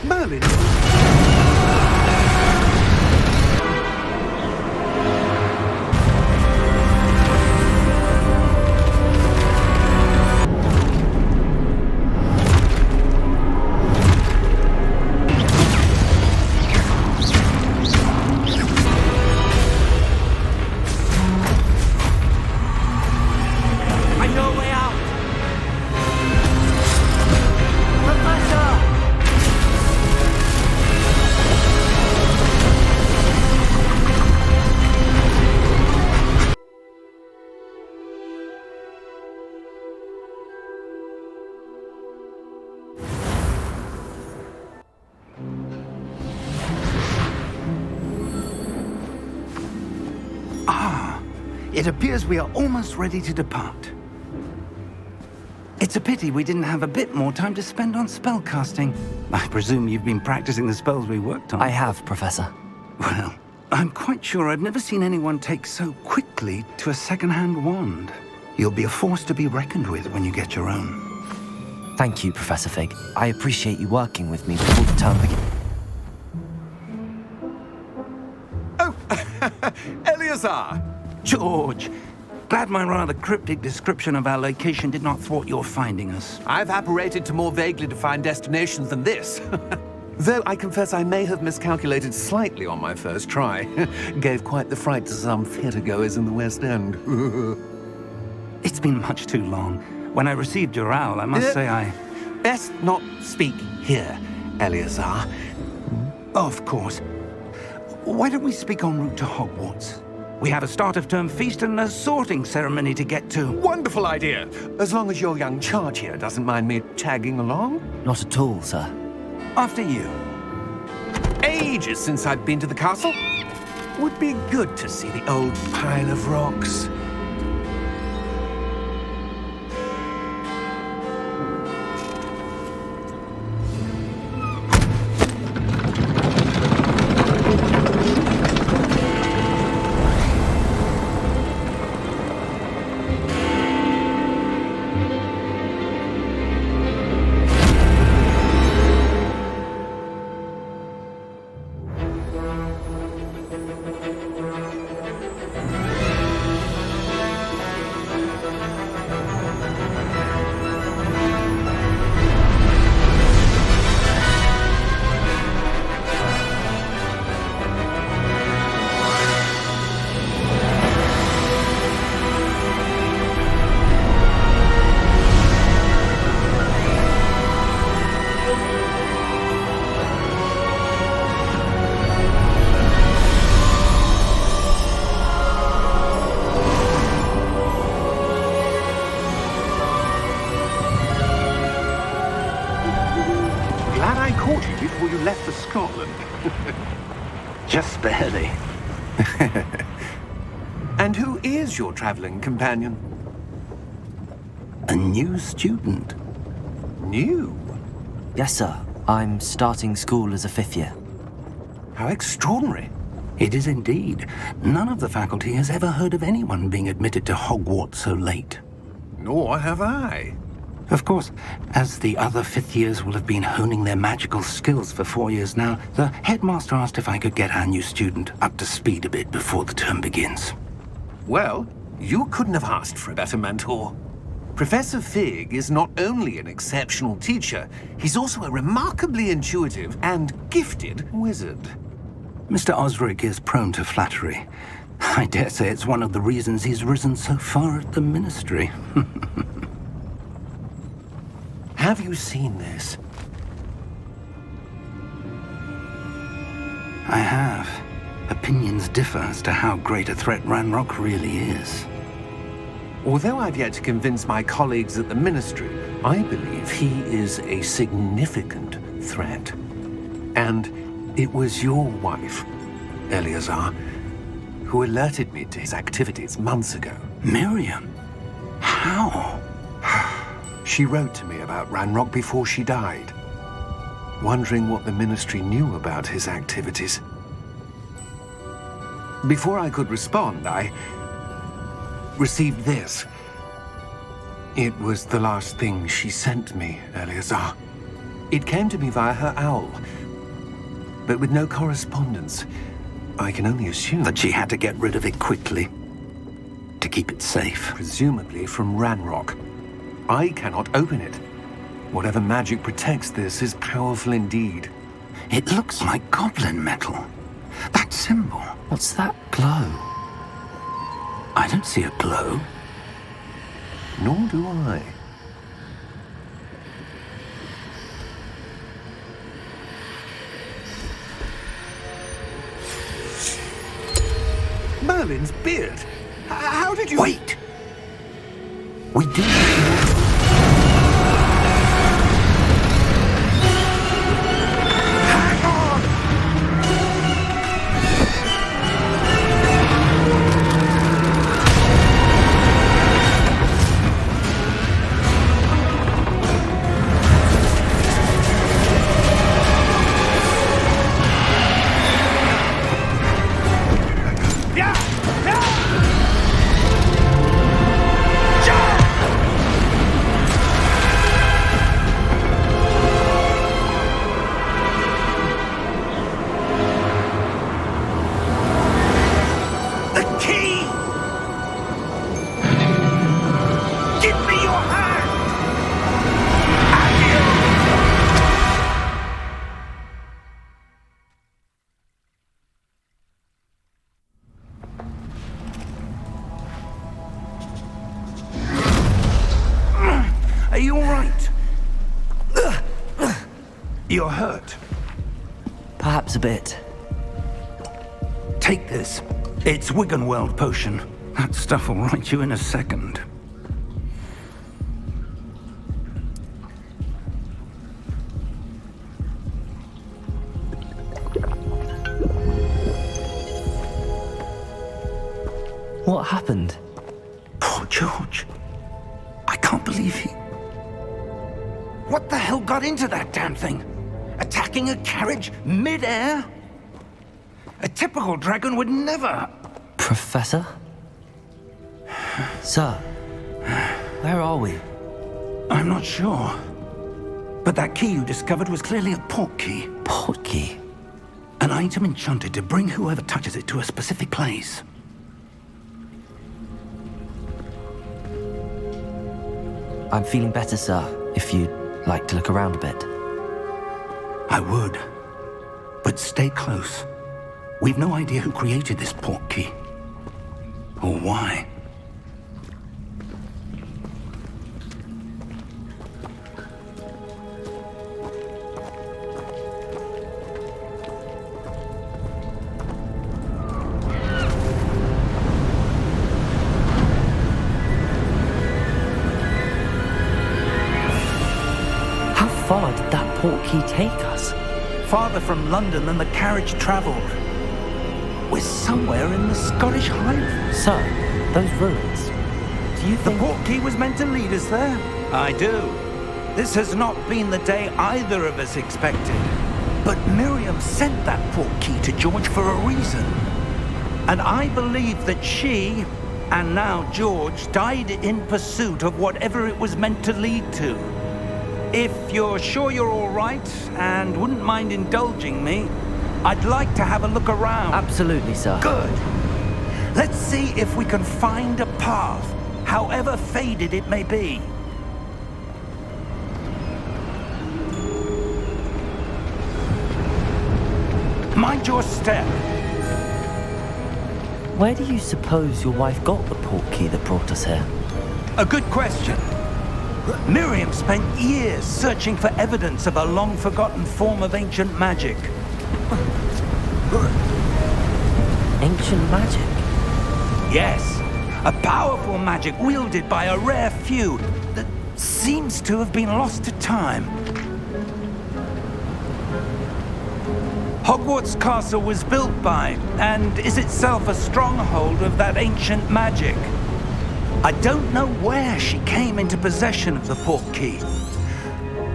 Merlin! It appears we are almost ready to depart. It's a pity we didn't have a bit more time to spend on spellcasting. I presume you've been practicing the spells we worked on. I have, Professor. Well, I'm quite sure I've never seen anyone take so quickly to a second-hand wand. You'll be a force to be reckoned with when you get your own. Thank you, Professor Fig. I appreciate you working with me before the term begins. Oh, Eleazar! George! Glad my rather cryptic description of our location did not thwart your finding us. I've apparated to more vaguely defined destinations than this. Though I confess I may have miscalculated slightly on my first try. Gave quite the fright to some theatre-goers in the West End. It's been much too long. When I received your owl, I must say I... Best not speak here, Eleazar. Of course. Why don't we speak en route to Hogwarts? We have a start-of-term feast and a sorting ceremony to get to. Wonderful idea! As long as your young charge here doesn't mind me tagging along. Not at all, sir. After you. Ages since I've been to the castle. Would be good to see the old pile of rocks. Before you left for Scotland. Just barely. And who is your traveling companion? A new student. New? Yes, sir. I'm starting school as a 5th year. How extraordinary. It is indeed. None of the faculty has ever heard of anyone being admitted to Hogwarts so late. Nor have I. Of course, as the other 5th years will have been honing their magical skills for 4 years now, the headmaster asked if I could get our new student up to speed a bit before the term begins. Well, you couldn't have asked for a better mentor. Professor Fig is not only an exceptional teacher, he's also a remarkably intuitive and gifted wizard. Mr. Osric is prone to flattery. I dare say it's one of the reasons he's risen so far at the ministry. Have you seen this? I have. Opinions differ as to how great a threat Ranrock really is. Although I've yet to convince my colleagues at the Ministry, I believe he is a significant threat. And it was your wife, Eleazar, who alerted me to his activities months ago. Miriam? How? She wrote to me about Ranrock before she died, wondering what the Ministry knew about his activities. Before I could respond, I received this. It was the last thing she sent me, Eleazar. It came to me via her owl, but with no correspondence. I can only assume That she had to get rid of it quickly to keep it safe. presumably from Ranrock. I cannot open it. Whatever magic protects this is powerful indeed. It looks like goblin metal. That symbol. What's that glow? I don't see a glow. Nor do I. Merlin's beard. How did you... Wait! We do... Hang on! Yeah! Yeah! The key! Give me your hand! Are you all right? You're hurt. Perhaps a bit. Take this. It's Wiggenweld potion. That stuff will right you in a second. What happened? Poor George. I can't believe he... What the hell got into that damn thing? Attacking a carriage mid-air? A typical dragon would never... Professor? Sir, where are we? I'm not sure. But that key you discovered was clearly a port key. Port key? An item enchanted to bring whoever touches it to a specific place. I'm feeling better, sir, if you'd like to look around a bit. I would. But stay close. We've no idea who created this port key. Or why. How far did that port key take us? Farther from London than the carriage travelled. We're somewhere in the Scottish Highlands. Sir, those ruins. Do you The think... port key was meant to lead us there? I do. This has not been the day either of us expected. But Miriam sent that port key to George for a reason. And I believe that she, and now George, died in pursuit of whatever it was meant to lead to. If you're sure you're all right and wouldn't mind indulging me, I'd like to have a look around. Absolutely, sir. Good. Let's see if we can find a path, however faded it may be. Mind your step. Where do you suppose your wife got the port key that brought us here? A good question. Miriam spent years searching for evidence of a long-forgotten form of ancient magic. Ancient magic? Yes, a powerful magic wielded by a rare few that seems to have been lost to time. Hogwarts Castle was built by, and is itself a stronghold of that ancient magic. I don't know where she came into possession of the port key,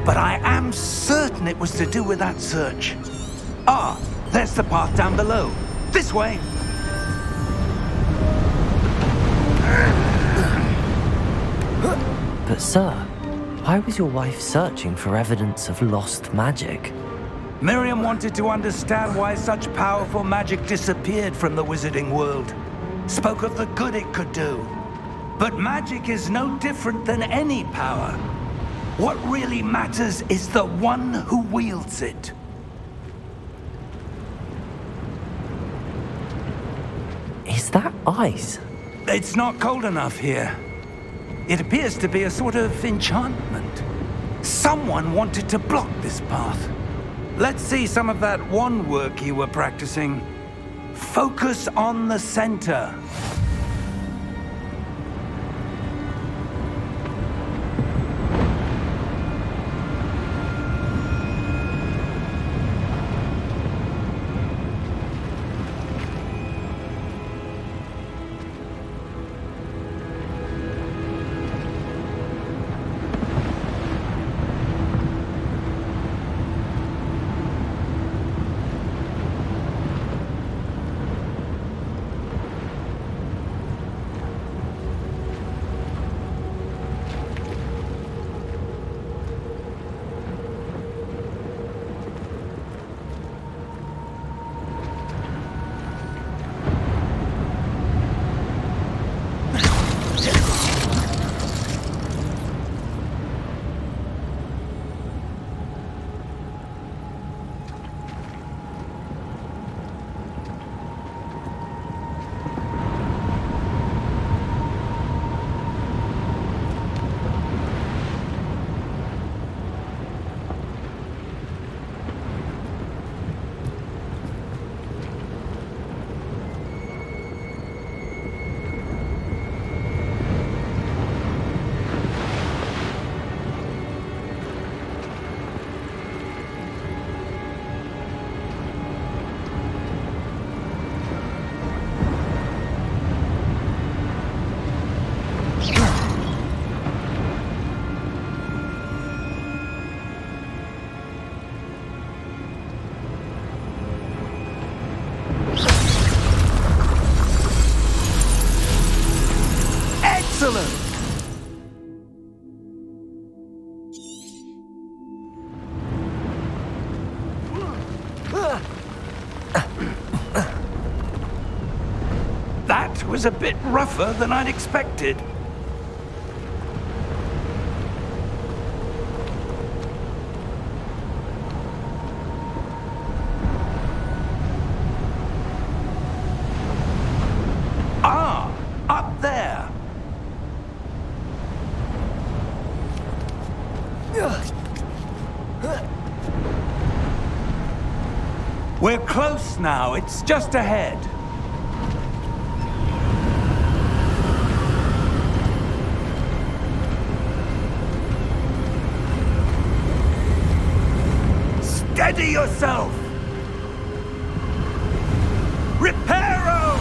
but I am certain it was to do with that search. Ah, there's the path down below. This way. But sir, why was your wife searching for evidence of lost magic? Miriam wanted to understand why such powerful magic disappeared from the wizarding world. Spoke of the good it could do. But magic is no different than any power. What really matters is the one who wields it. Is that ice? It's not cold enough here. It appears to be a sort of enchantment. Someone wanted to block this path. Let's see some of that wand work you were practicing. Focus on the center. That was a bit rougher than I'd expected. Ah, up there. We're close now. It's just ahead. Steady yourself! Reparo!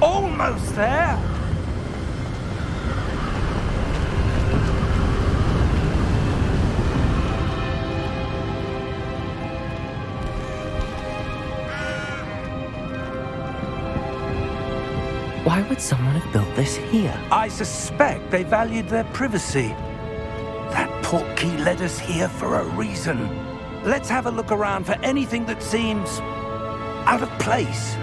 Almost there! Why would someone have built this here? I suspect they valued their privacy. That portkey led us here for a reason. Let's have a look around for anything that seems out of place.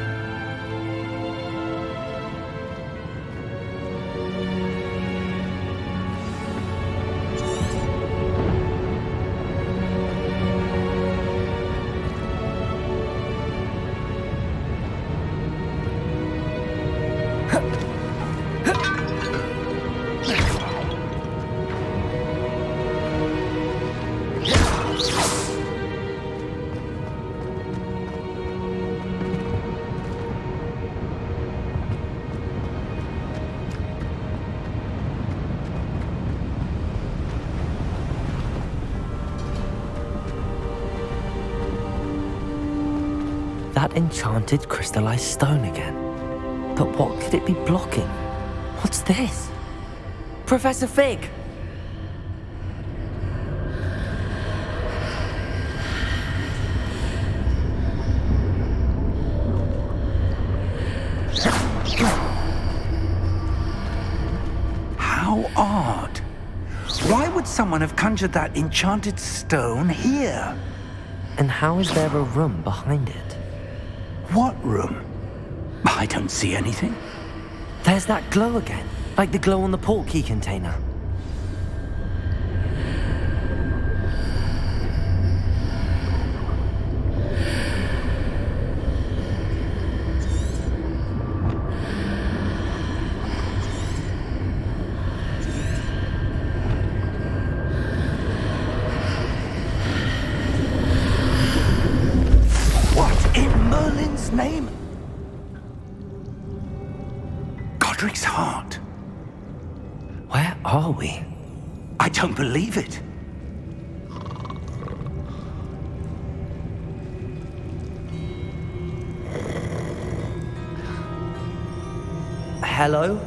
That enchanted crystallized stone again. But what could it be blocking? What's this? Professor Fig! How odd. Why would someone have conjured that enchanted stone here? And how is there a room behind it? What room? I don't see anything. There's that glow again, like the glow on the portkey container. What in Merlin's name? Godric's heart. Where are we? I don't believe it. Hello?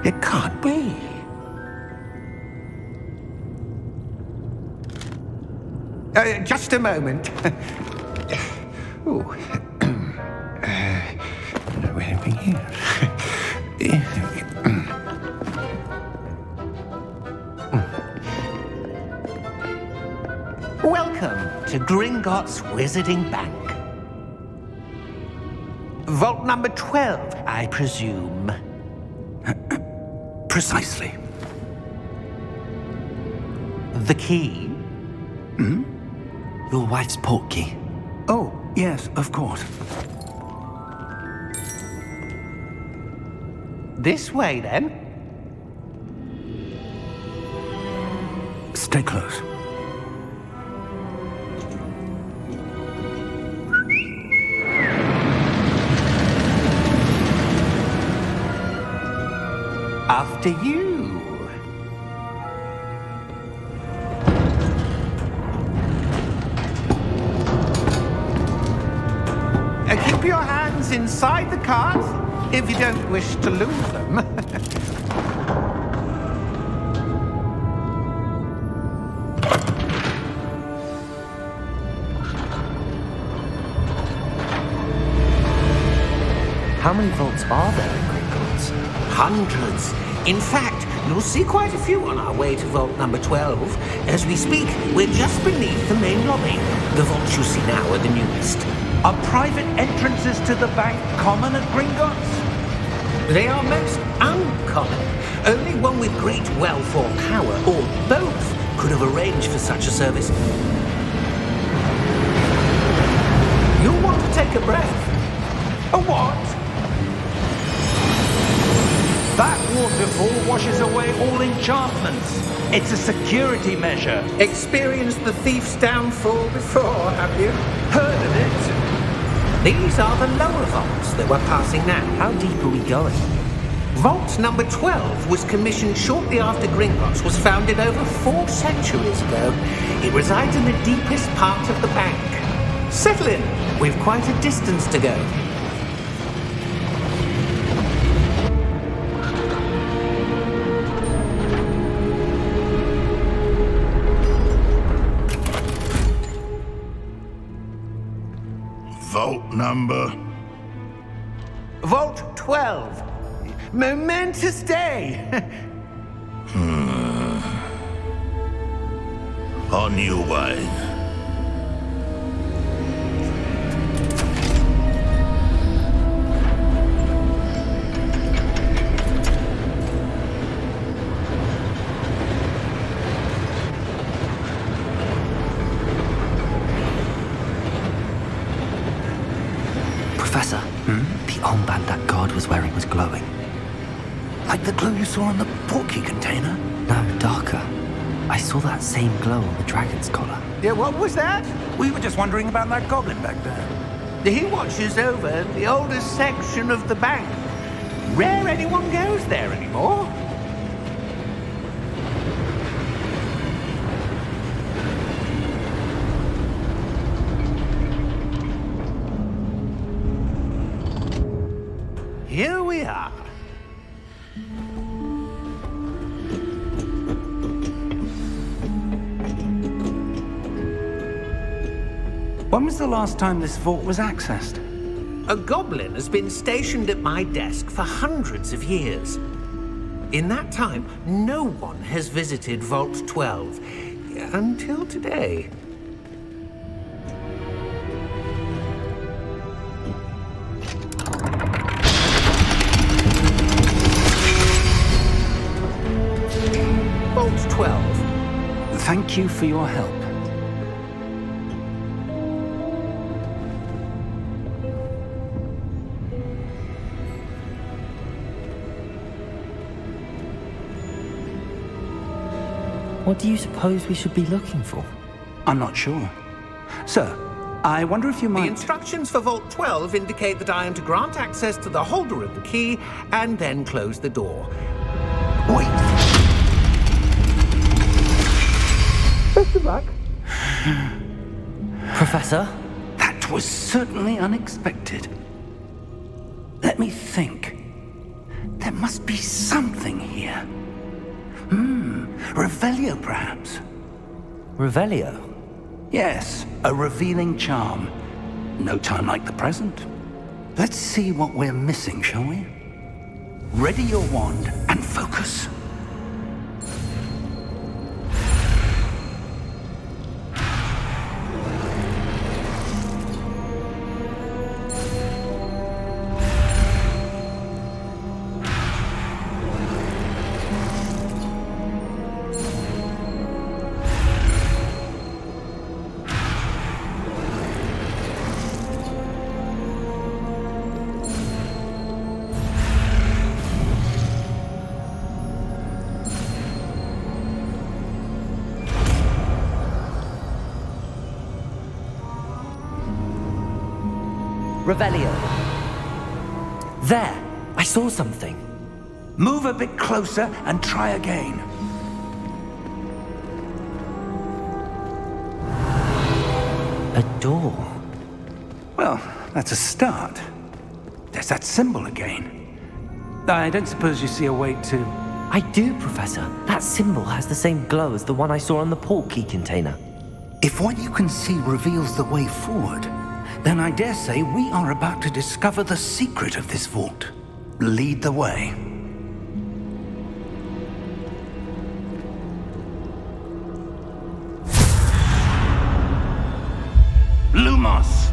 It can't be. Just a moment. Oh. No anything here. Welcome to Gringotts Wizarding Bank. Vault number 12, I presume. Precisely. The key? Your wife's portkey. Oh, yes, of course. This way, then. Stay close. After you. Keep your hands inside the cart if you don't wish to lose them. How many vaults are there in Gringotts? Hundreds. In fact, you'll see quite a few on our way to vault number 12. As we speak, we're just beneath the main lobby. The vaults you see now are the newest. Are private entrances to the bank common at Gringotts? They are most uncommon. Only one with great wealth or power, or both, could have arranged for such a service. You'll want to take a breath. A what? That waterfall washes away all enchantments. It's a security measure. Experienced the thief's downfall before, have you? Heard of it? These are the lower vaults that we're passing now. How deep are we going? Vault number 12 was commissioned shortly after Gringotts was founded over 4 centuries ago. It resides in the deepest part of the bank. Settle in. We've quite a distance to go. Vault number? Vault 12. Momentous day. On your way. Professor, the armband that guard was wearing was glowing. Like the glow you saw on the portkey container? No, darker. I saw that same glow on the dragon's collar. Yeah, what was that? We were just wondering about that goblin back there. He watches over the oldest section of the bank. Rare anyone goes there anymore. Here we are. When was the last time this vault was accessed? A goblin has been stationed at my desk for hundreds of years. In that time, no one has visited Vault 12 until today. Vault 12. Thank you for your help. What do you suppose we should be looking for? I'm not sure. Sir, I wonder if you The might... instructions for Vault 12 indicate that I am to grant access to the holder of the key and then close the door. Wait! Best of luck. Professor? That was certainly unexpected. Let me think. There must be something here. Revelio, perhaps? Revelio? Yes, a revealing charm. No time like the present. Let's see what we're missing, shall we? Ready your wand and focus. Revelio. There! I saw something. Move a bit closer and try again. A door. Well, that's a start. There's that symbol again. I don't suppose you see a way to... I do, Professor. That symbol has the same glow as the one I saw on the port key container. If what you can see reveals the way forward, then I dare say we are about to discover the secret of this vault. Lead the way. Lumos!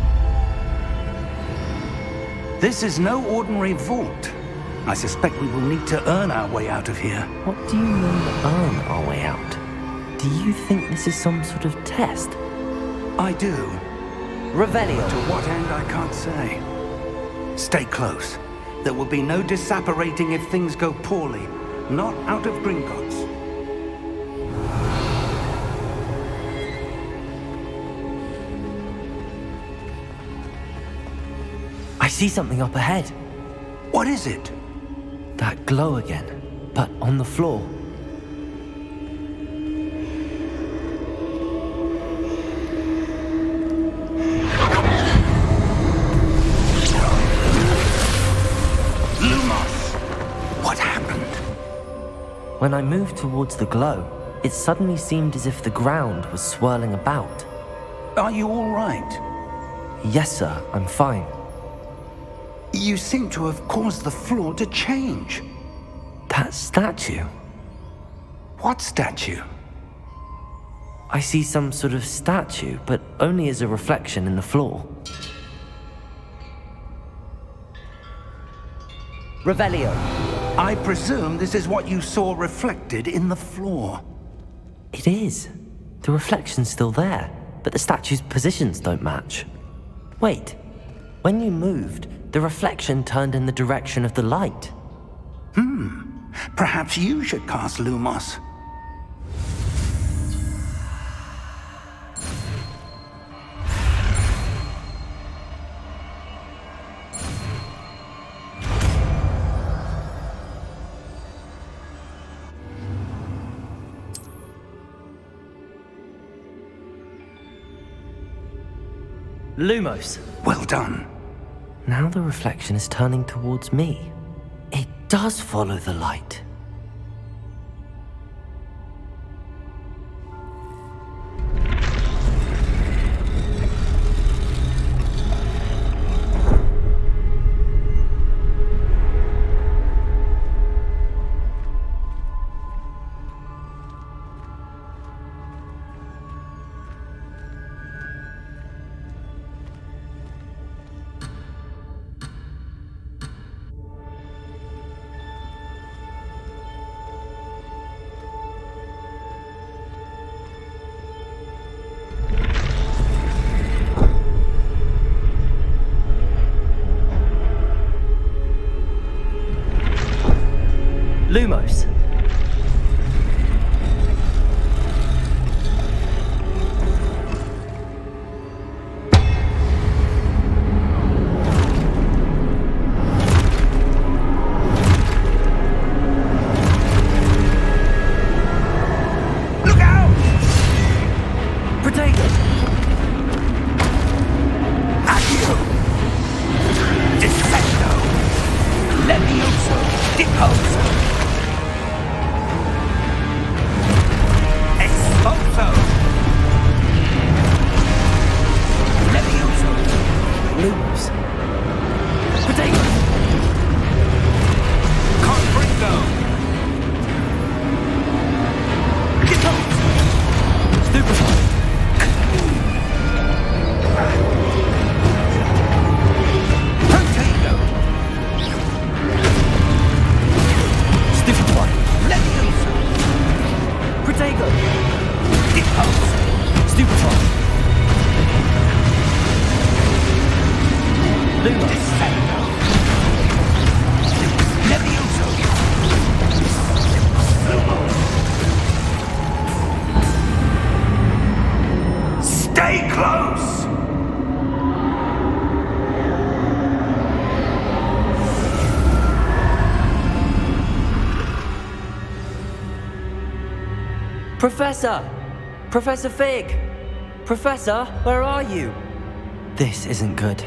This is no ordinary vault. I suspect we will need to earn our way out of here. What do you mean, earn our way out? Do you think this is some sort of test? I do. Revelio. To what end, I can't say. Stay close. There will be no disapparating if things go poorly. Not out of Gringotts. I see something up ahead. What is it? That glow again, but on the floor. When I moved towards the glow, it suddenly seemed as if the ground was swirling about. Are you all right? Yes, sir, I'm fine. You seem to have caused the floor to change. That statue? What statue? I see some sort of statue, but only as a reflection in the floor. Revelio. I presume this is what you saw reflected in the floor. It is. The reflection's still there, but the statue's positions don't match. Wait, when you moved, the reflection turned in the direction of the light. Perhaps you should cast Lumos. Lumos. Well done. Now the reflection is turning towards me. It does follow the light. Lumos. Look out! Potato. Accio! Descendo! Levioso! Deposo! Expulso! Levioso! Lumos. Potato. Confringo! Deposo! Stupefy. Potato! Stupefy. Levioso! Potato. Deposo! Stupefy. Lumos. Descendo! Levioso! Stay close! Professor! Professor Fig! Professor, where are you? This isn't good.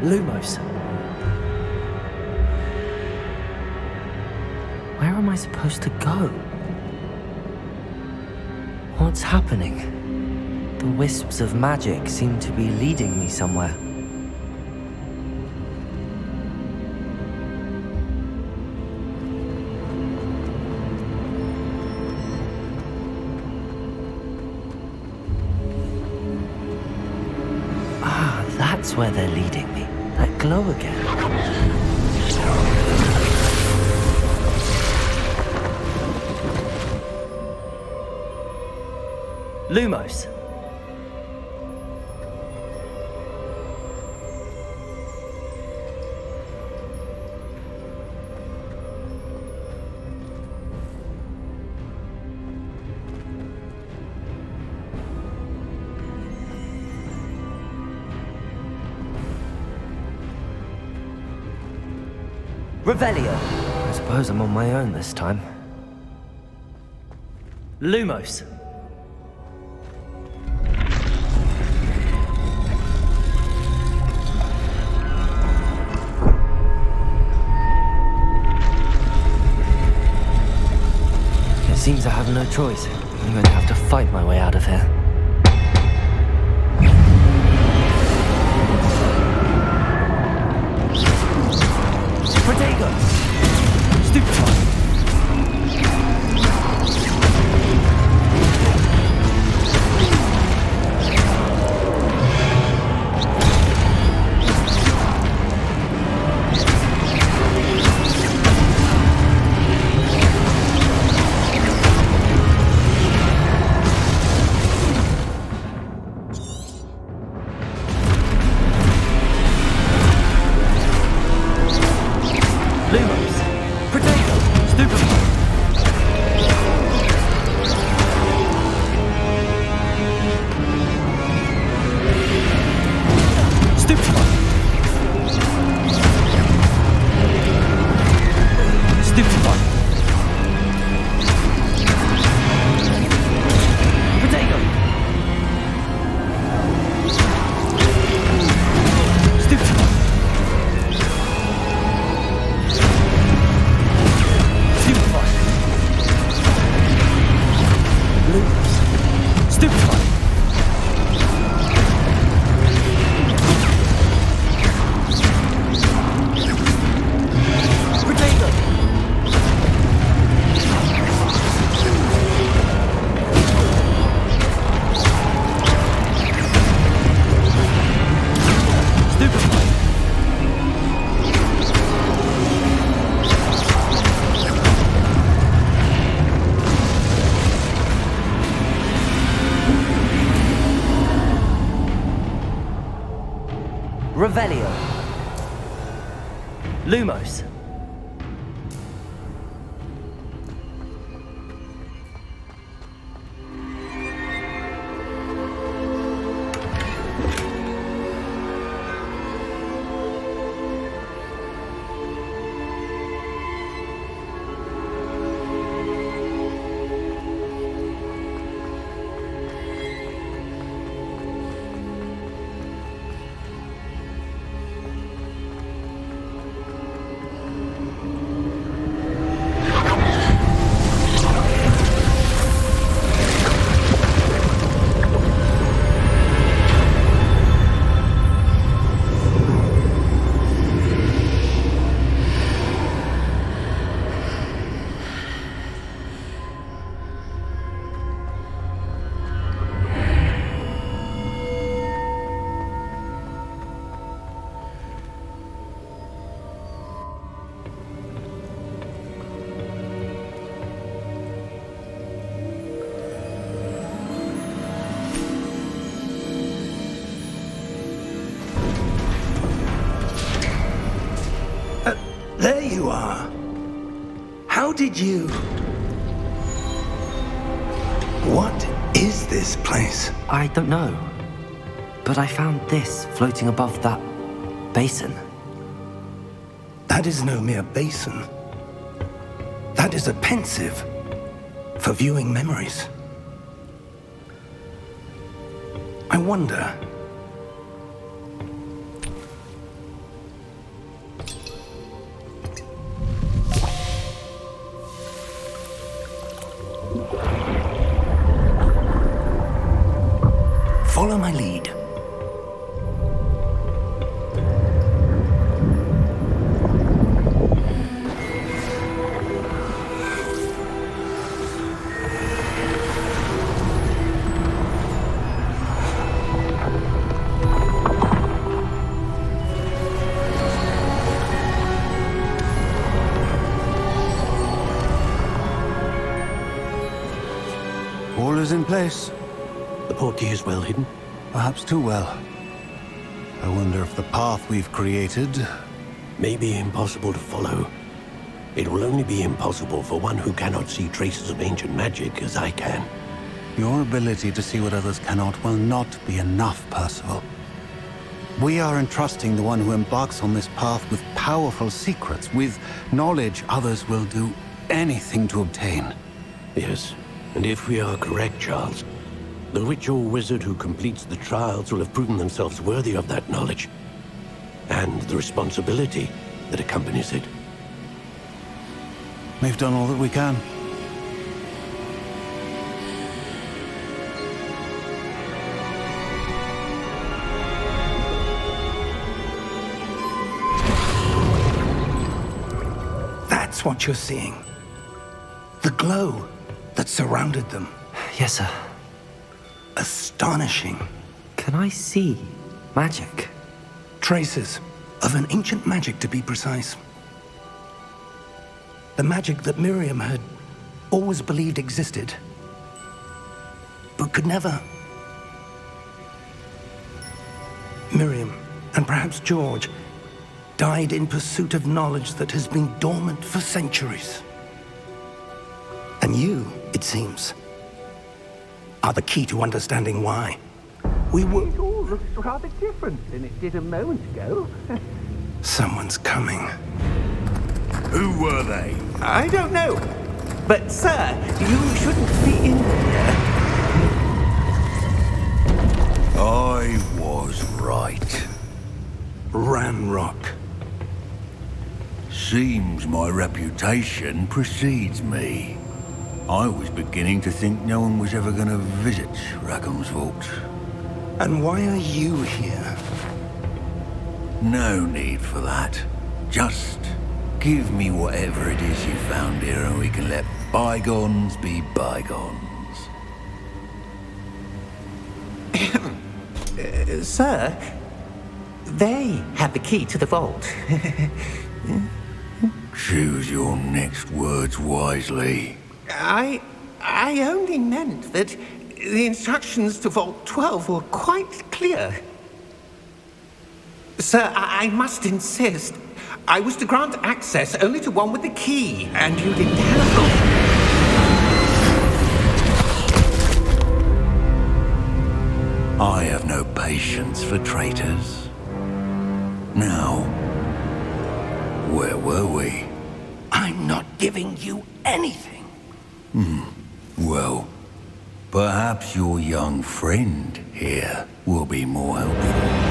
Lumos. Where am I supposed to go? What's happening? The wisps of magic seem to be leading me somewhere. Ah, that's where they're leading me. That glow again. Lumos. Revelio. I suppose I'm on my own this time. Lumos. It seems I have no choice. I'm going to have to fight my way out of here. Protego! Stupefy! Lumos! Protego! Revelio. Lumos. There you are. How did you... What is this place? I don't know. But I found this floating above that basin. That is no mere basin. That is a pensive for viewing memories. I wonder... Follow my lead. All is in place. The portkey is well hidden. Perhaps too well. I wonder if the path we've created... May be impossible to follow. It will only be impossible for one who cannot see traces of ancient magic as I can. Your ability to see what others cannot will not be enough, Percival. We are entrusting the one who embarks on this path with powerful secrets, with knowledge others will do anything to obtain. Yes, and if we are correct, Charles, the witch or wizard who completes the trials will have proven themselves worthy of that knowledge, and the responsibility that accompanies it. We've done all that we can. That's what you're seeing. The glow that surrounded them. Yes, sir. Astonishing. Can I see magic? Traces of an ancient magic, to be precise. The magic that Miriam had always believed existed, but could never. Miriam, and perhaps George, died in pursuit of knowledge that has been dormant for centuries. And you, it seems, are the key to understanding why. It all looks rather different than it did a moment ago. Someone's coming. Who were they? I don't know. But, sir, you shouldn't be in here. I was right. Ranrock. Seems my reputation precedes me. I was beginning to think no one was ever going to visit Rackham's vault. And why are you here? No need for that. Just give me whatever it is you found here and we can let bygones be bygones. Sir, they have the key to the vault. Choose your next words wisely. I only meant that the instructions to Vault 12 were quite clear. Sir, I must insist. I was to grant access only to one with the key, and you didn't have it. I have no patience for traitors. Now, where were we? I'm not giving you anything. Well, perhaps your young friend here will be more helpful.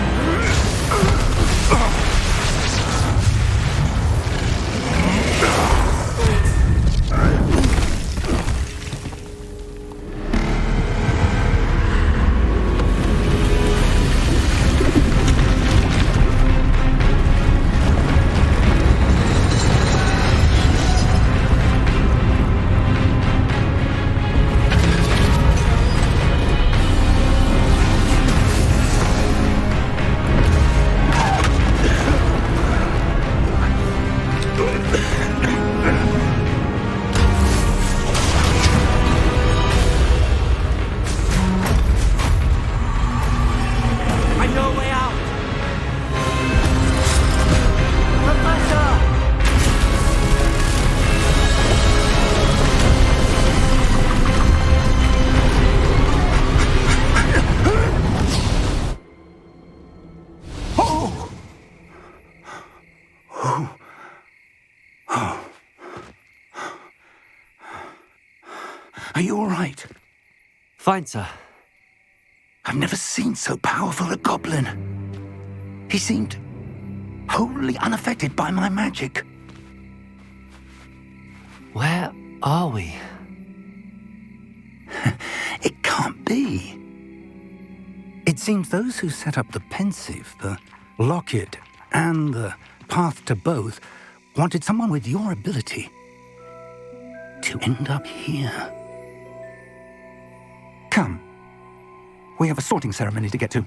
Are you all right? Fine, sir. I've never seen so powerful a goblin. He seemed wholly unaffected by my magic. Where are we? It can't be. It seems those who set up the pensive, the locket, and the path to both wanted someone with your ability to end up here. Come. We have a sorting ceremony to get to.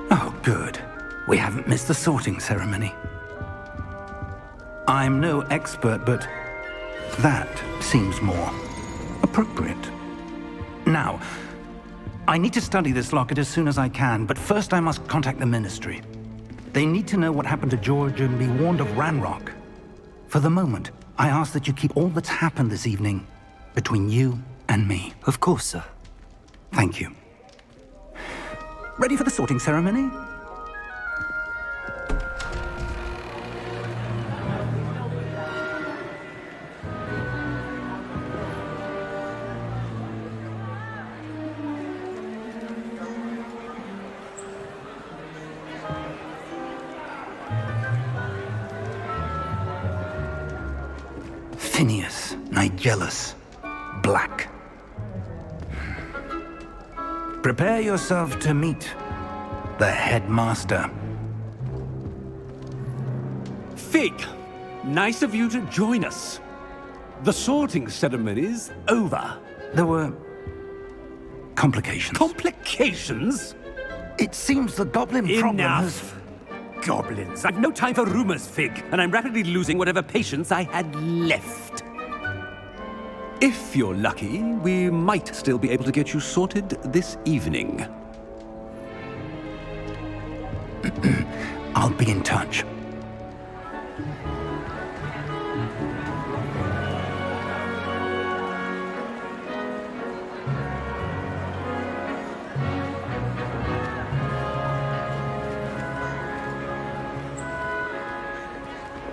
Oh, good. We haven't missed the sorting ceremony. I'm no expert, but that seems more appropriate. Now, I need to study this locket as soon as I can, but first I must contact the Ministry. They need to know what happened to George and be warned of Ranrock. For the moment, I ask that you keep all that's happened this evening between you and me. Of course, sir. Thank you. Ready for the sorting ceremony? Phineas, Nigellus, Black. Prepare yourself to meet the headmaster. Fig, nice of you to join us. The sorting ceremony's over. There were complications. Complications? It seems the goblin problem has... Enough. Goblins. I've no time for rumors, Fig, and I'm rapidly losing whatever patience I had left. If you're lucky, we might still be able to get you sorted this evening. I'll be in touch.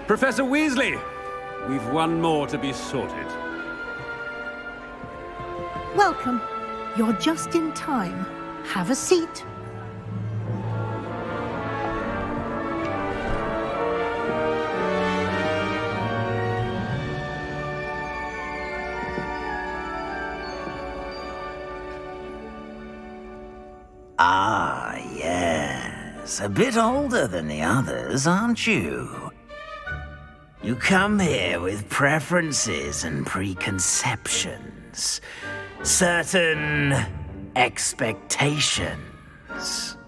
Professor Weasley, we've one more to be sorted. Welcome. You're just in time. Have a seat. Ah, yes. A bit older than the others, aren't you? You come here with preferences and preconceptions. Certain expectations.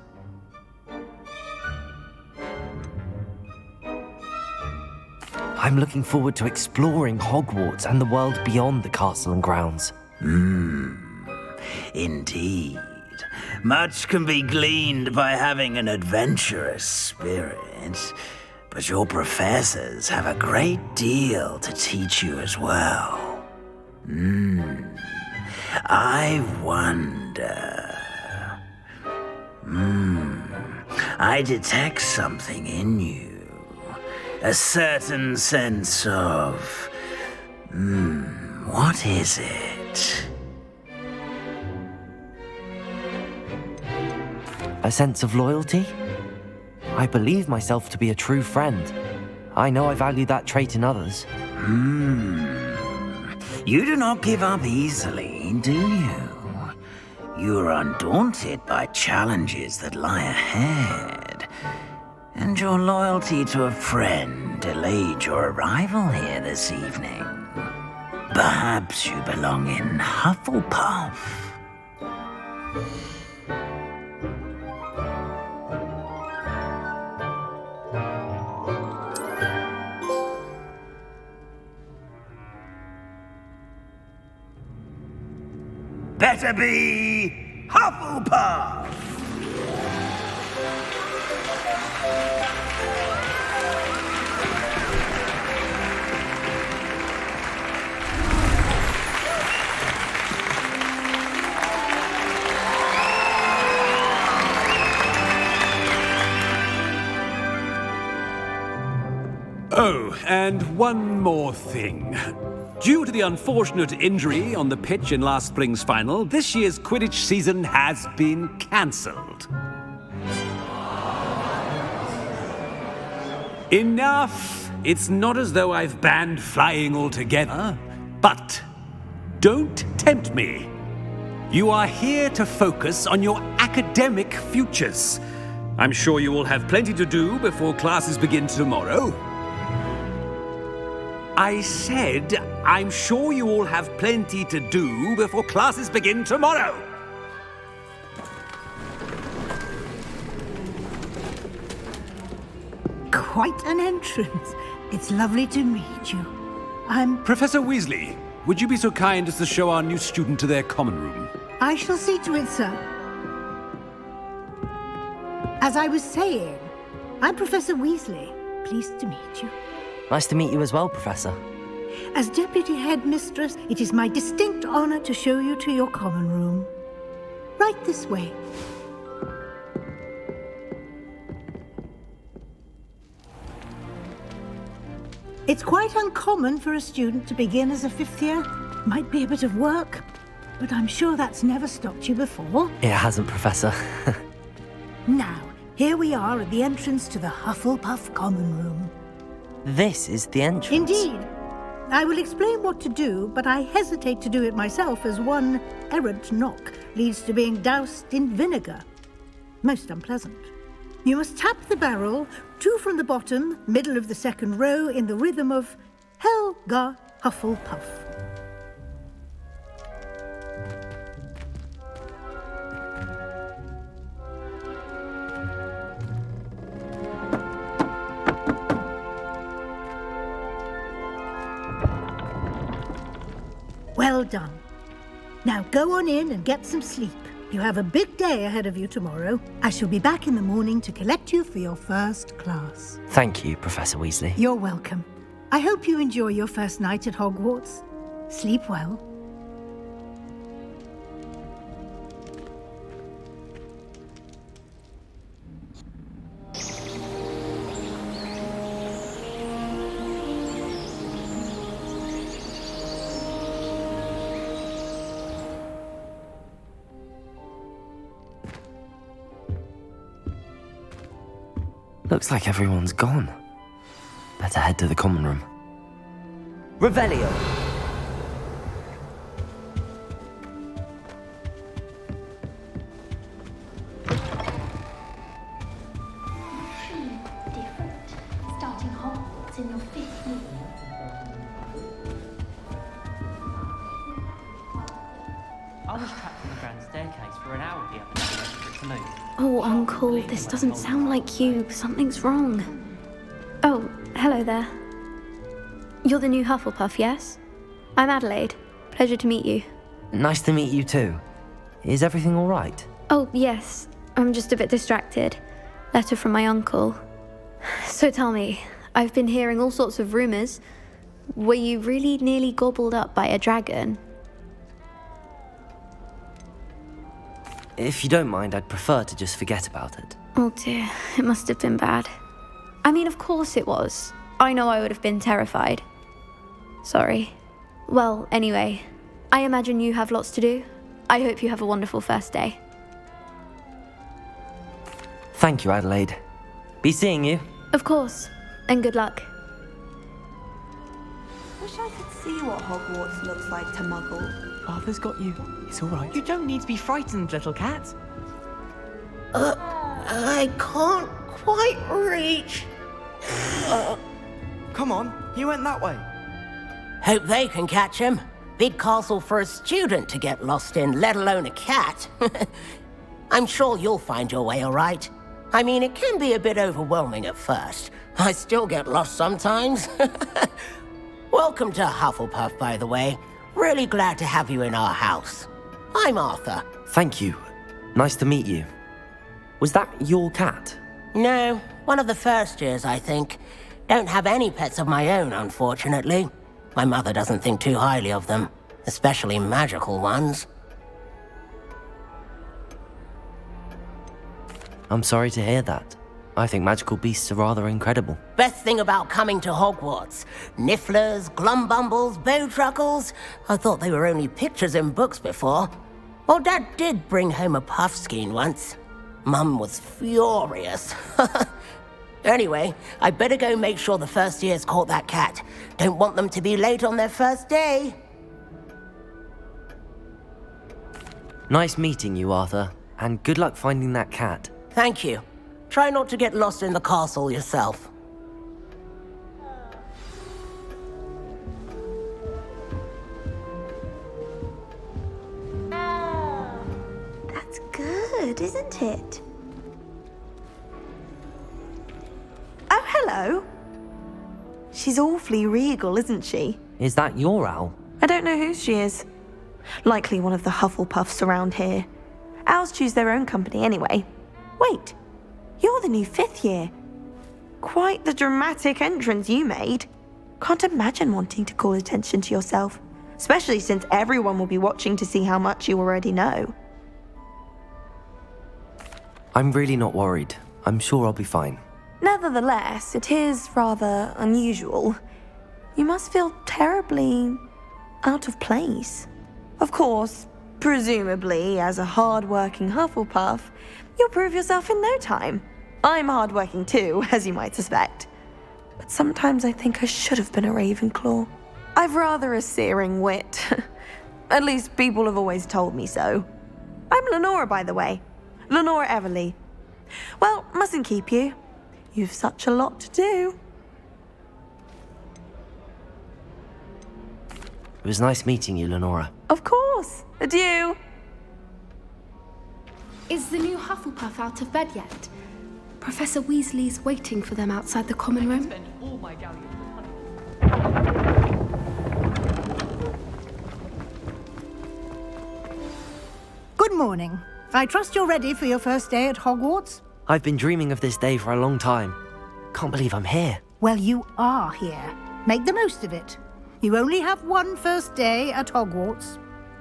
I'm looking forward to exploring Hogwarts and the world beyond the castle and grounds. Indeed. Much can be gleaned by having an adventurous spirit, but your professors have a great deal to teach you as well. I wonder... I detect something in you. A certain sense of... what is it? A sense of loyalty? I believe myself to be a true friend. I know I value that trait in others. You do not give up easily, do you? You are undaunted by challenges that lie ahead. And your loyalty to a friend delayed your arrival here this evening. Perhaps you belong in Hufflepuff. Better be Hufflepuff! Oh, and one more thing. Due to the unfortunate injury on the pitch in last spring's final, this year's Quidditch season has been cancelled. Enough! It's not as though I've banned flying altogether, but don't tempt me. You are here to focus on your academic futures. I'm sure you will have plenty to do before classes begin tomorrow. I said, I'm sure you all have plenty to do before classes begin tomorrow. Quite an entrance. It's lovely to meet you. I'm... Professor Weasley, would you be so kind as to show our new student to their common room? I shall see to it, sir. As I was saying, I'm Professor Weasley. Pleased to meet you. Nice to meet you as well, Professor. As Deputy Headmistress, it is my distinct honor to show you to your common room. Right this way. It's quite uncommon for a student to begin as a fifth year. Might be a bit of work, but I'm sure that's never stopped you before. It hasn't, Professor. Now, here we are at the entrance to the Hufflepuff common room. This is the entrance. Indeed. I will explain what to do, but I hesitate to do it myself as one errant knock leads to being doused in vinegar. Most unpleasant. You must tap the barrel, 2 from the bottom, middle of the second row, in the rhythm of Helga Hufflepuff. Well done. Now go on in and get some sleep. You have a big day ahead of you tomorrow. I shall be back in the morning to collect you for your first class. Thank you, Professor Weasley. You're welcome. I hope you enjoy your first night at Hogwarts. Sleep well. Looks like everyone's gone. Better head to the common room. Revelio! Different. Starting Hogwarts in your 5th year. I was trapped on the grand staircase for an hour the other day waiting for it to move. Oh, Uncle, this doesn't sound like you. Something's wrong. Oh, hello there. You're the new Hufflepuff, yes? I'm Adelaide. Pleasure to meet you. Nice to meet you too. Is everything all right? Oh, yes. I'm just a bit distracted. Letter from my uncle. So tell me, I've been hearing all sorts of rumours. Were you really nearly gobbled up by a dragon? If you don't mind, I'd prefer to just forget about it. Oh dear, it must have been bad. I mean, of course it was. I know I would have been terrified. Sorry. Well, anyway, I imagine you have lots to do. I hope you have a wonderful first day. Thank you, Adelaide. Be seeing you. Of course, and good luck. Wish I could see what Hogwarts looks like to Muggle. Arthur's got you. It's all right. You don't need to be frightened, little cat. I can't quite reach. Come on, you went that way. Hope they can catch him. Big castle for a student to get lost in, let alone a cat. I'm sure you'll find your way all right. I mean, it can be a bit overwhelming at first. I still get lost sometimes. Welcome to Hufflepuff, by the way. Really glad to have you in our house. I'm Arthur. Thank you. Nice to meet you. Was that your cat? No, one of the first years, I think. Don't have any pets of my own, unfortunately. My mother doesn't think too highly of them, especially magical ones. I'm sorry to hear that. I think magical beasts are rather incredible. Best thing about coming to Hogwarts. Nifflers, Glumbumbles, Bowtruckles. I thought they were only pictures in books before. Well, Dad did bring home a Puffskein once. Mum was furious. Anyway, I better go make sure the first years caught that cat. Don't want them to be late on their first day. Nice meeting you, Arthur. And good luck finding that cat. Thank you. Try not to get lost in the castle yourself. That's good, isn't it? Oh, hello. She's awfully regal, isn't she? Is that your owl? I don't know who she is. Likely one of the Hufflepuffs around here. Owls choose their own company anyway. Wait, you're the new 5th year. Quite the dramatic entrance you made. Can't imagine wanting to call attention to yourself, especially since everyone will be watching to see how much you already know. I'm really not worried. I'm sure I'll be fine. Nevertheless, it is rather unusual. You must feel terribly out of place. Of course, presumably, as a hard-working Hufflepuff, you'll prove yourself in no time. I'm hard-working too, as you might suspect. But sometimes I think I should have been a Ravenclaw. I've rather a searing wit. At least people have always told me so. I'm Lenora, by the way. Lenora Everly. Well, mustn't keep you. You've such a lot to do. It was nice meeting you, Lenora. Of course. Adieu. Is the new Hufflepuff out of bed yet? Professor Weasley's waiting for them outside the common room. Good morning. I trust you're ready for your first day at Hogwarts? I've been dreaming of this day for a long time. Can't believe I'm here. Well, you are here. Make the most of it. You only have one first day at Hogwarts.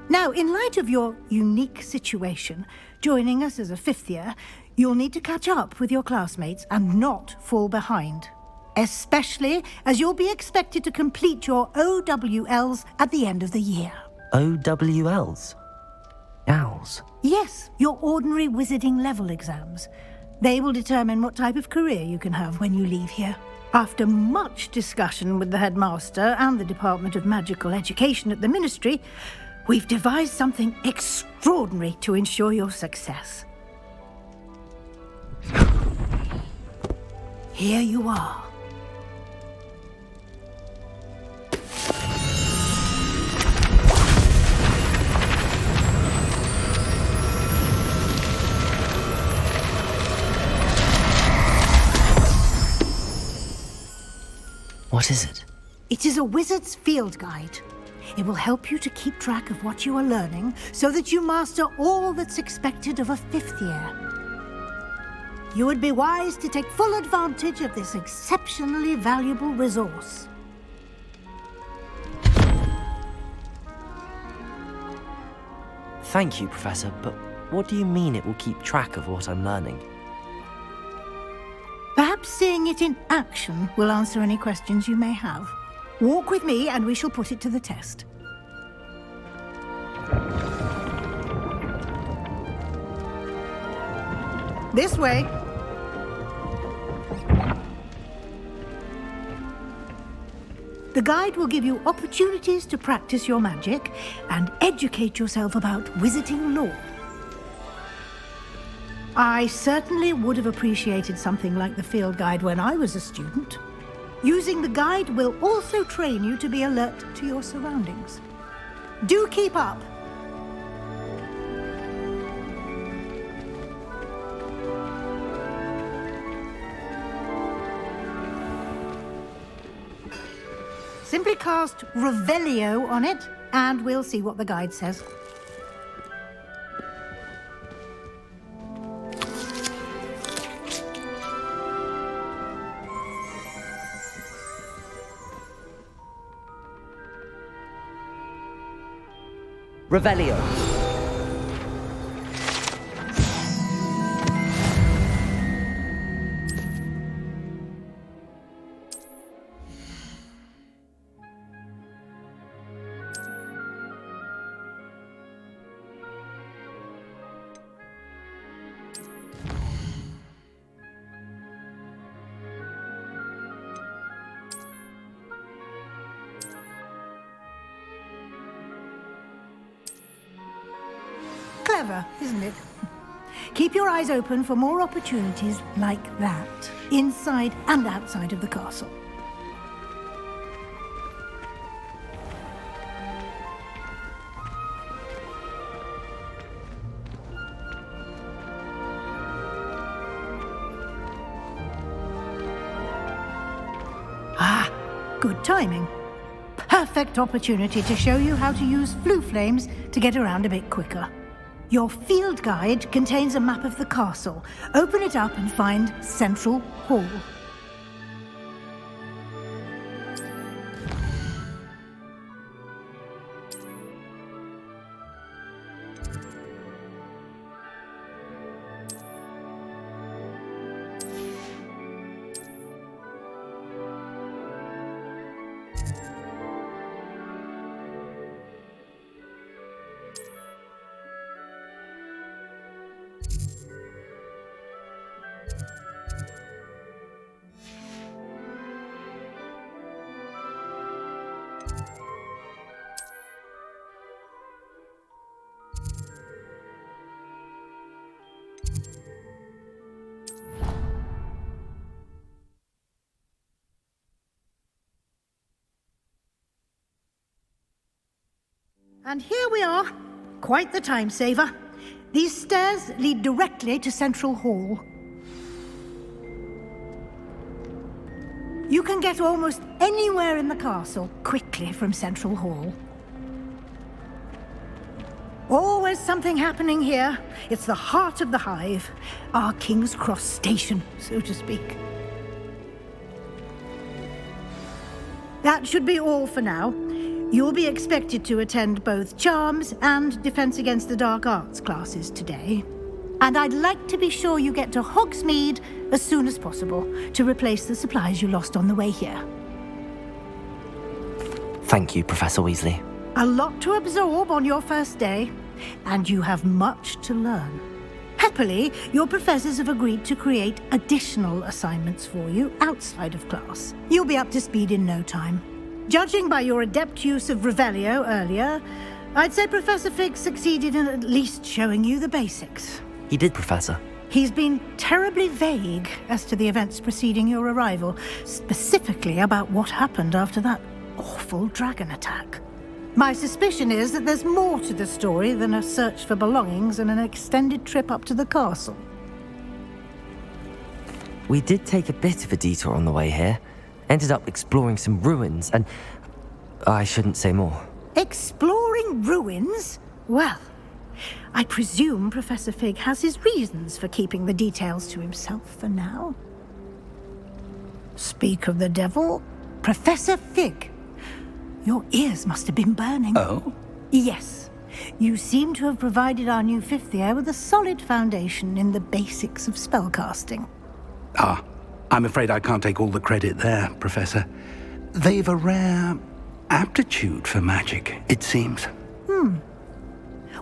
Now, in light of your unique situation, joining us as a fifth year, you'll need to catch up with your classmates and not fall behind. Especially as you'll be expected to complete your OWLs at the end of the year. OWLs? Owls? Yes, your ordinary wizarding level exams. They will determine what type of career you can have when you leave here. After much discussion with the headmaster and the Department of Magical Education at the Ministry, we've devised something extraordinary to ensure your success. Here you are. What is it? It is a wizard's field guide. It will help you to keep track of what you are learning so that you master all that's expected of a fifth year. You would be wise to take full advantage of this exceptionally valuable resource. Thank you, Professor, but what do you mean it will keep track of what I'm learning? Perhaps seeing it in action will answer any questions you may have. Walk with me and we shall put it to the test. This way. The guide will give you opportunities to practice your magic and educate yourself about wizarding lore. I certainly would have appreciated something like the field guide when I was a student. Using the guide will also train you to be alert to your surroundings. Do keep up. Simply cast Revelio on it, and we'll see what the guide says. Revelio. Clever, isn't it? Keep your eyes open for more opportunities like that, inside and outside of the castle. Ah, good timing. Perfect opportunity to show you how to use flue flames to get around a bit quicker. Your field guide contains a map of the castle. Open it up and find Central Hall. And here we are. Quite the time saver. These stairs lead directly to Central Hall. You can get almost anywhere in the castle quickly from Central Hall. Always is something happening here. It's the heart of the hive. Our King's Cross station, so to speak. That should be all for now. You'll be expected to attend both Charms and Defense Against the Dark Arts classes today. And I'd like to be sure you get to Hogsmeade as soon as possible to replace the supplies you lost on the way here. Thank you, Professor Weasley. A lot to absorb on your first day, and you have much to learn. Happily, your professors have agreed to create additional assignments for you outside of class. You'll be up to speed in no time. Judging by your adept use of Revelio earlier, I'd say Professor Fig succeeded in at least showing you the basics. He did, Professor. He's been terribly vague as to the events preceding your arrival, specifically about what happened after that awful dragon attack. My suspicion is that there's more to the story than a search for belongings and an extended trip up to the castle. We did take a bit of a detour on the way here. Ended up exploring some ruins and... I shouldn't say more. Exploring ruins? Well, I presume Professor Fig has his reasons for keeping the details to himself for now. Speak of the devil, Professor Fig. Your ears must have been burning. Oh? Yes. You seem to have provided our new fifth year with a solid foundation in the basics of spellcasting. Ah, I'm afraid I can't take all the credit there, Professor. They've a rare aptitude for magic, it seems.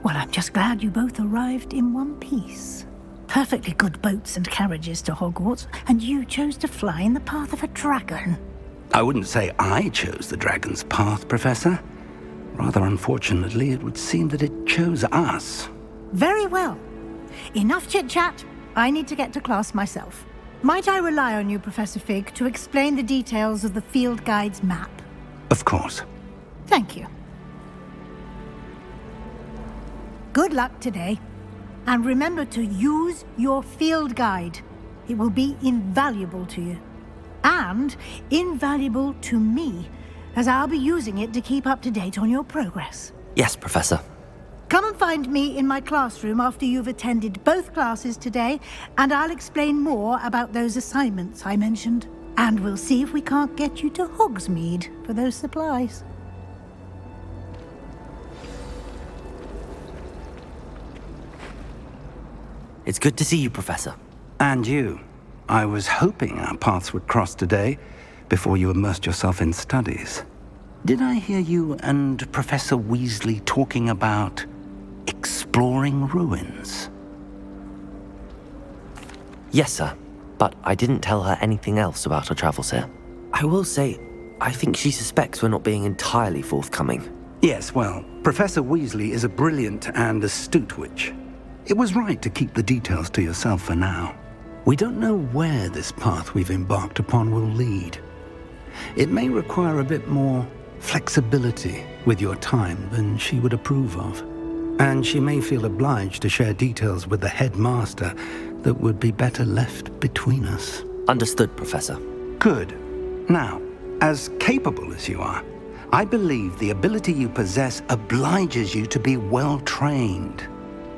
Well, I'm just glad you both arrived in one piece. Perfectly good boats and carriages to Hogwarts, and you chose to fly in the path of a dragon. I wouldn't say I chose the dragon's path, Professor. Rather unfortunately, it would seem that it chose us. Very well. Enough chit-chat. I need to get to class myself. Might I rely on you, Professor Fig, to explain the details of the field guide's map? Of course. Thank you. Good luck today. And remember to use your field guide. It will be invaluable to you. And invaluable to me, as I'll be using it to keep up to date on your progress. Yes, Professor. Come and find me in my classroom after you've attended both classes today, and I'll explain more about those assignments I mentioned. And we'll see if we can't get you to Hogsmeade for those supplies. It's good to see you, Professor. And you. I was hoping our paths would cross today, before you immersed yourself in studies. Did I hear you and Professor Weasley talking about exploring ruins? Yes, sir. But I didn't tell her anything else about our travels here. I will say, I think she suspects we're not being entirely forthcoming. Yes, well, Professor Weasley is a brilliant and astute witch. It was right to keep the details to yourself for now. We don't know where this path we've embarked upon will lead. It may require a bit more flexibility with your time than she would approve of. And she may feel obliged to share details with the headmaster that would be better left between us. Understood, Professor. Good. Now, as capable as you are, I believe the ability you possess obliges you to be well trained.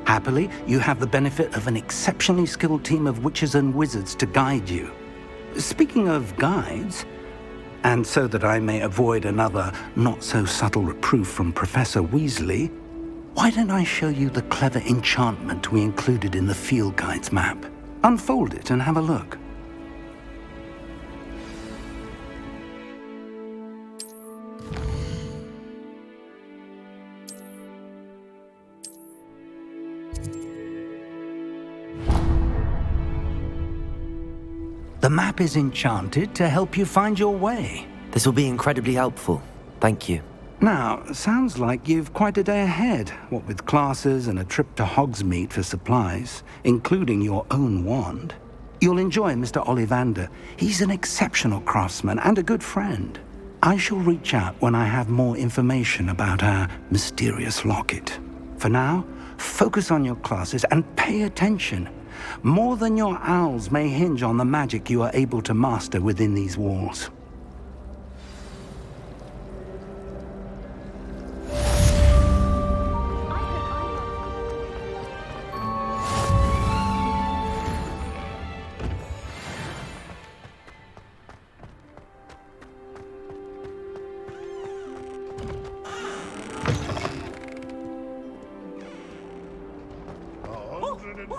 Happily, you have the benefit of an exceptionally skilled team of witches and wizards to guide you. Speaking of guides, and so that I may avoid another not-so-subtle reproof from Professor Weasley, why don't I show you the clever enchantment we included in the field guide's map? Unfold it and have a look. The map is enchanted to help you find your way. This will be incredibly helpful. Thank you. Now, sounds like you've quite a day ahead, what with classes and a trip to Hogsmeade for supplies, including your own wand. You'll enjoy Mr. Ollivander. He's an exceptional craftsman and a good friend. I shall reach out when I have more information about our mysterious locket. For now, focus on your classes and pay attention. More than your owls may hinge on the magic you are able to master within these walls. Is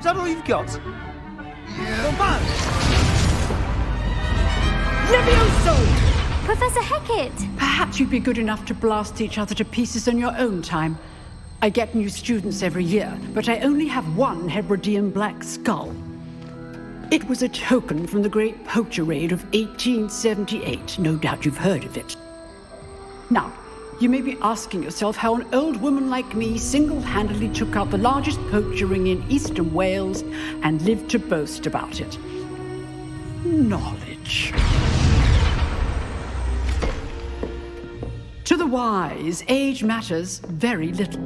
that all you've got? Yeah. Levioso! Professor Hecat! Perhaps you'd be good enough to blast each other to pieces on your own time. I get new students every year, but I only have one Hebridean black skull. It was a token from the Great Poacher Raid of 1878. No doubt you've heard of it. Now, you may be asking yourself how an old woman like me single-handedly took out the largest poacher ring in eastern Wales and lived to boast about it. Knowledge. To the wise, age matters very little.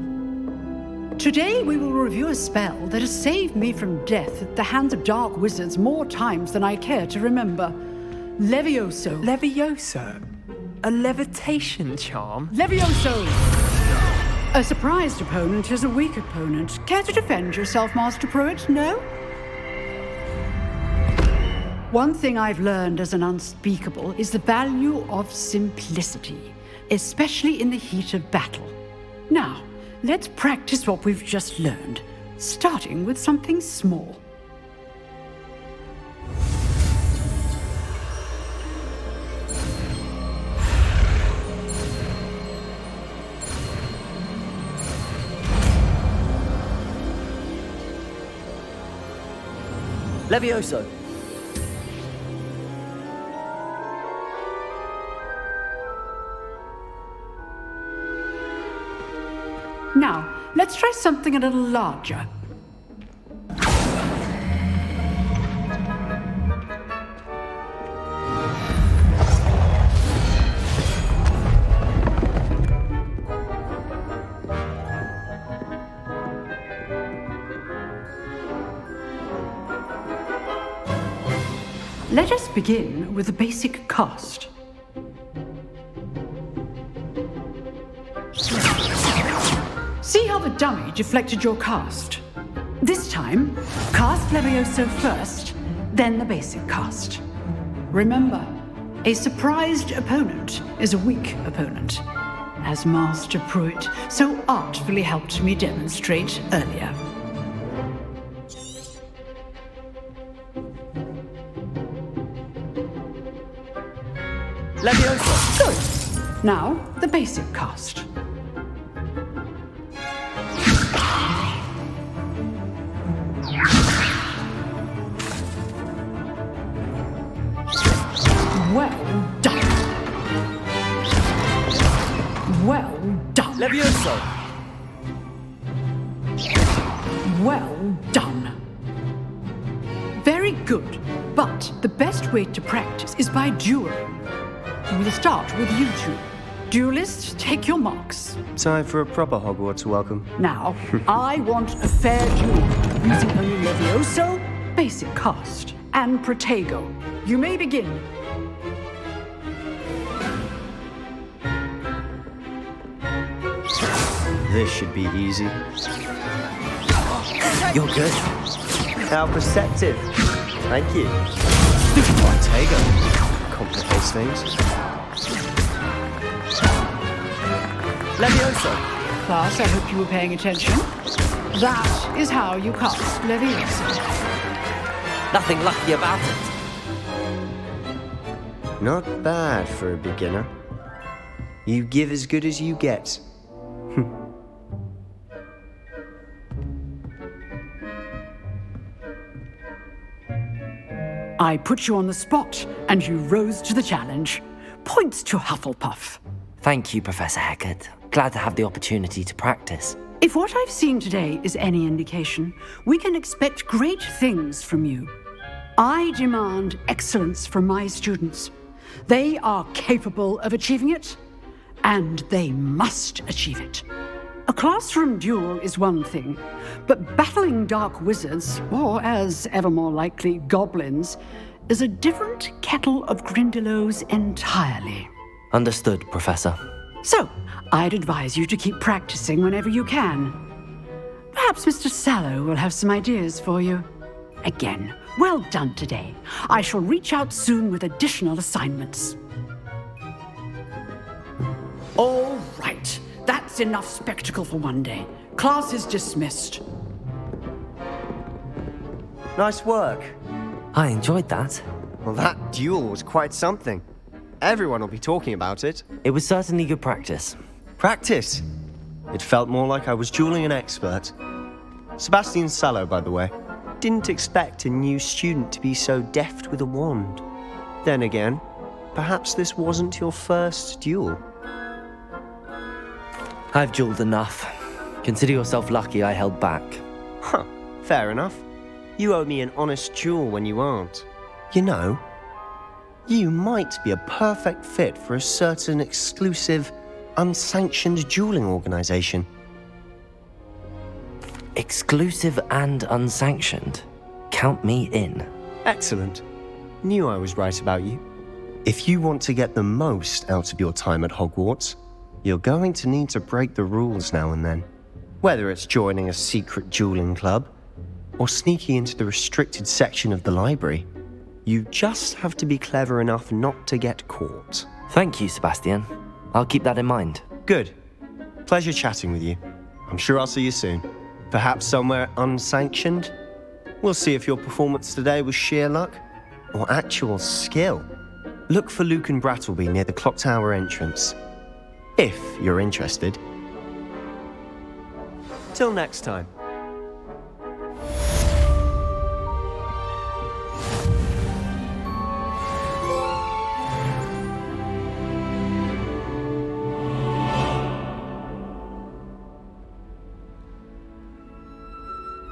Today we will review a spell that has saved me from death at the hands of dark wizards more times than I care to remember. Levioso. Levioso? A levitation charm? Levioso! A surprised opponent is a weak opponent. Care to defend yourself, Master Pruitt? No? One thing I've learned as an unspeakable is the value of simplicity, especially in the heat of battle. Now, let's practice what we've just learned, starting with something small. Levioso. Now, let's try something a little larger. Let us begin with the basic cast. See how the dummy deflected your cast? This time, cast Levioso first, then the basic cast. Remember, a surprised opponent is a weak opponent, as Master Pruitt so artfully helped me demonstrate earlier. Levioso. Good. Now, the basic cast. Well done. Well done. Levioso. Well done. Very good. But the best way to practice is by dueling. We'll start with you two. Duelists, take your marks. Time for a proper Hogwarts welcome. Now, I want a fair duel, using only Levioso, basic cast, and Protego. You may begin. This should be easy. You're good. How perceptive. Thank you. Protego. Complicates things. Levioso. Class, I hope you were paying attention. That is how you cast Levioso. Nothing lucky about it. Not bad for a beginner. You give as good as you get. I put you on the spot, and you rose to the challenge. Points to Hufflepuff. Thank you, Professor Hecat. Glad to have the opportunity to practice. If what I've seen today is any indication, we can expect great things from you. I demand excellence from my students. They are capable of achieving it, and they must achieve it. A classroom duel is one thing, but battling dark wizards, or as ever more likely, goblins, is a different kettle of Grindylows entirely. Understood, Professor. So, I'd advise you to keep practicing whenever you can. Perhaps Mr. Sallow will have some ideas for you. Again, well done today. I shall reach out soon with additional assignments. All right, that's enough spectacle for one day. Class is dismissed. Nice work. I enjoyed that. Well, that duel was quite something. Everyone will be talking about it. It was certainly good practice. Practice? It felt more like I was dueling an expert. Sebastian Sallow, by the way. Didn't expect a new student to be so deft with a wand. Then again, perhaps this wasn't your first duel. I've dueled enough. Consider yourself lucky I held back. Huh, fair enough. You owe me an honest duel when you aren't. You know, you might be a perfect fit for a certain exclusive, unsanctioned dueling organization. Exclusive and unsanctioned? Count me in. Excellent. Knew I was right about you. If you want to get the most out of your time at Hogwarts, you're going to need to break the rules now and then. Whether it's joining a secret dueling club, or sneaking into the restricted section of the library, you just have to be clever enough not to get caught. Thank you, Sebastian. I'll keep that in mind. Good. Pleasure chatting with you. I'm sure I'll see you soon. Perhaps somewhere unsanctioned? We'll see if your performance today was sheer luck or actual skill. Look for Luke and Brattleby near the clock tower entrance, if you're interested. Till next time.